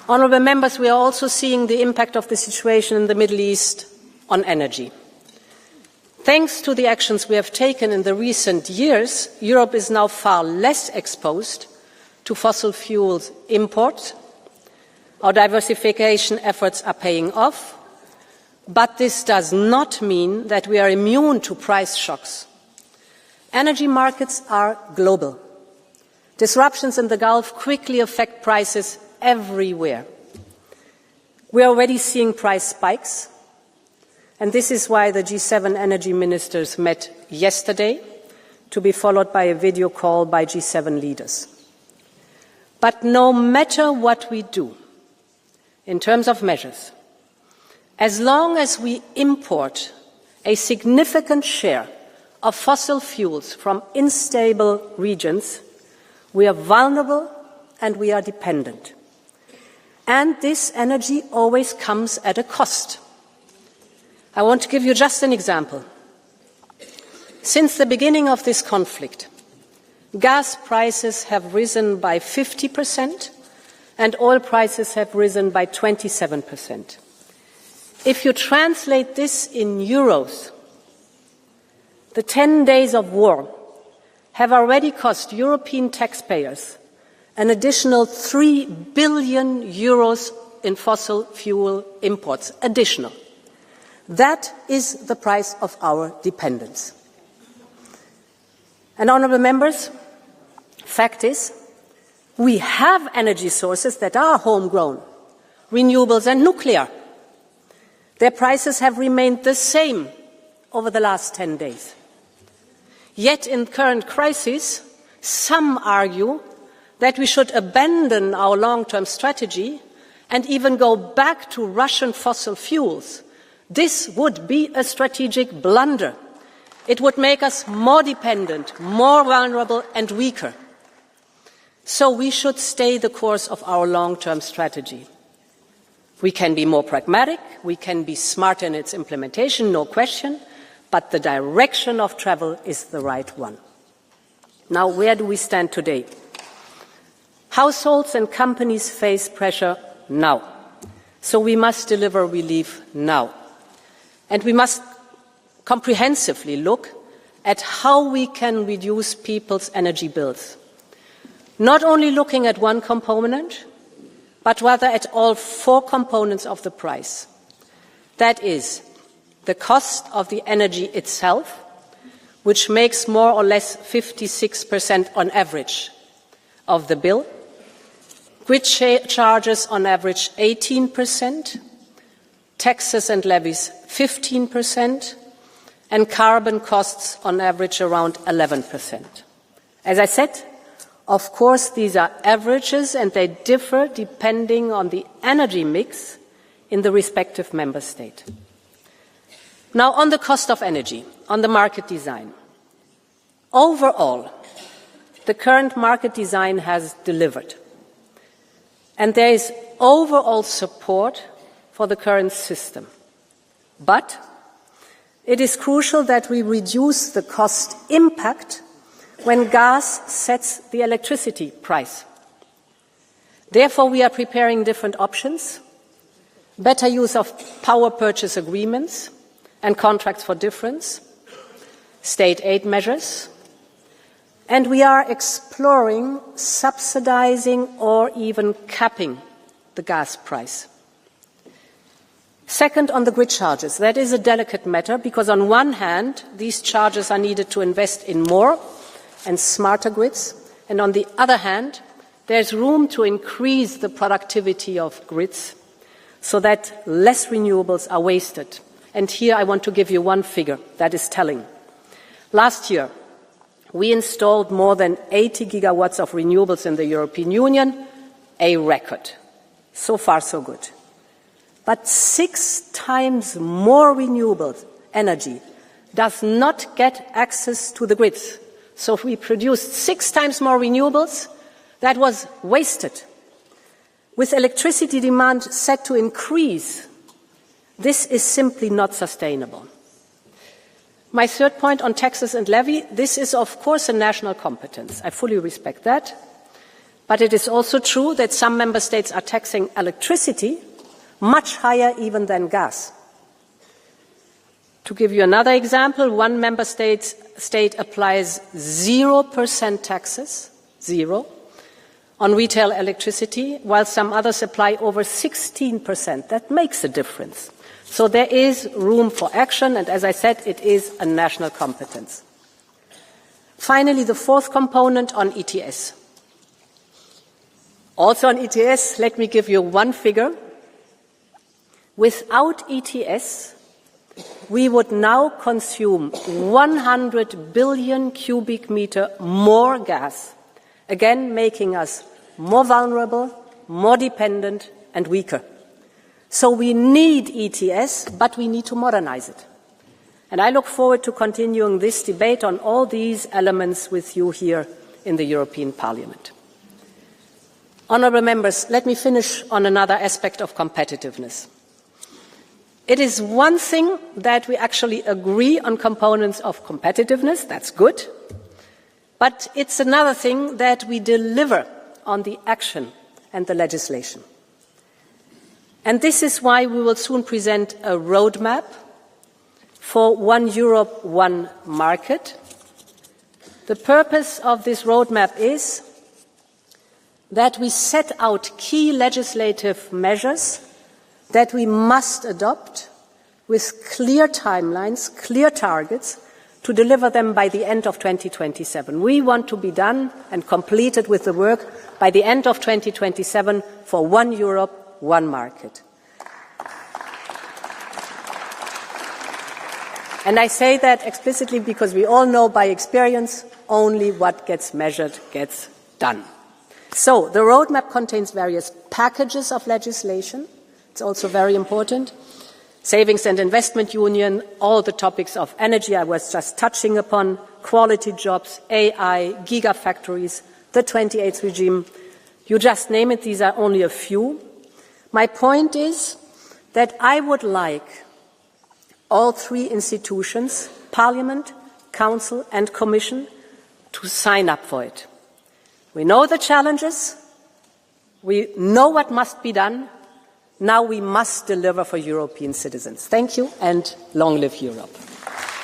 Honourable members, we are also seeing the impact of the situation in the Middle East on energy. Thanks to the actions we have taken in the recent years, Europe is now far less exposed to fossil fuels imports. Our diversification efforts are paying off, but this does not mean that we are immune to price shocks. Energy markets are global. Disruptions in the Gulf quickly affect prices everywhere. We are already seeing price spikes, and this is why the G7 energy ministers met yesterday, to be followed by a video call by G7 leaders. But no matter what we do in terms of measures, as long as we import a significant share of fossil fuels from unstable regions, we are vulnerable and we are dependent. And this energy always comes at a cost. I want to give you just an example. Since the beginning of this conflict, gas prices have risen by 50% and oil prices have risen by 27%. If you translate this in euros, the 10 days of war have already cost European taxpayers an additional 3 billion euros in fossil fuel imports. Additional. That is the price of our dependence. And honourable members, fact is, we have energy sources that are homegrown, renewables and nuclear. Their prices have remained the same over the last 10 days. Yet in current crisis, some argue that we should abandon our long-term strategy and even go back to Russian fossil fuels. This would be a strategic blunder. It would make us more dependent, more vulnerable and weaker. So we should stay the course of our long-term strategy. We can be more pragmatic, we can be smart in its implementation, no question, but the direction of travel is the right one. Now, where do we stand today? Households and companies face pressure now, so we must deliver relief now. And we must comprehensively look at how we can reduce people's energy bills. Not only looking at one component, but rather at all 4 components of the price. That is, the cost of the energy itself, which makes more or less 56% on average of the bill, grid charges on average 18%, taxes and levies 15%, and carbon costs on average around 11%. As I said, of course, these are averages and they differ depending on the energy mix in the respective member state. Now, on the cost of energy, on the market design. Overall, the current market design has delivered. And there is overall support for the current system. But it is crucial that we reduce the cost impact when gas sets the electricity price. Therefore, we are preparing different options, better use of power purchase agreements and contracts for difference, state aid measures, and we are exploring subsidizing or even capping the gas price. Second, on the grid charges. That is a delicate matter because on one hand, these charges are needed to invest in more and smarter grids, and on the other hand, there's room to increase the productivity of grids so that less renewables are wasted. And here I want to give you one figure that is telling. Last year, we installed more than 80 gigawatts of renewables in the European Union, a record. So far, so good. But 6 times more renewable energy does not get access to the grids. So if we produced 6 times more renewables, that was wasted. With electricity demand set to increase, this is simply not sustainable. My third point on taxes and levy, this is of course a national competence. I fully respect that. But it is also true that some member states are taxing electricity much higher even than gas. To give you another example, one member state applies 0% taxes, zero, on retail electricity, while some others apply over 16%. That makes a difference. So there is room for action, and as I said, it is a national competence. Finally, the fourth component on ETS. Also on ETS, let me give you one figure. Without ETS, we would now consume 100 billion cubic meter more gas, again making us more vulnerable, more dependent and weaker. So we need ETS, but we need to modernize it. And I look forward to continuing this debate on all these elements with you here in the European Parliament. Honourable members, let me finish on another aspect of competitiveness. It is one thing that we actually agree on components of competitiveness, that's good, but it's another thing that we deliver on the action and the legislation. And this is why we will soon present a roadmap for One Europe, One Market. The purpose of this roadmap is that we set out key legislative measures that we must adopt with clear timelines, clear targets, to deliver them by the end of 2027. We want to be done and completed with the work by the end of 2027 for One Europe, One Market. And I say that explicitly because we all know by experience only what gets measured gets done. So the roadmap contains various packages of legislation. It's also very important. Savings and investment union, all the topics of energy I was just touching upon, quality jobs, AI, gigafactories, the 28th regime. You just name it, these are only a few. My point is that I would like all three institutions, Parliament, Council and Commission, to sign up for it. We know the challenges. We know what must be done. Now we must deliver for European citizens. Thank you, and long live Europe.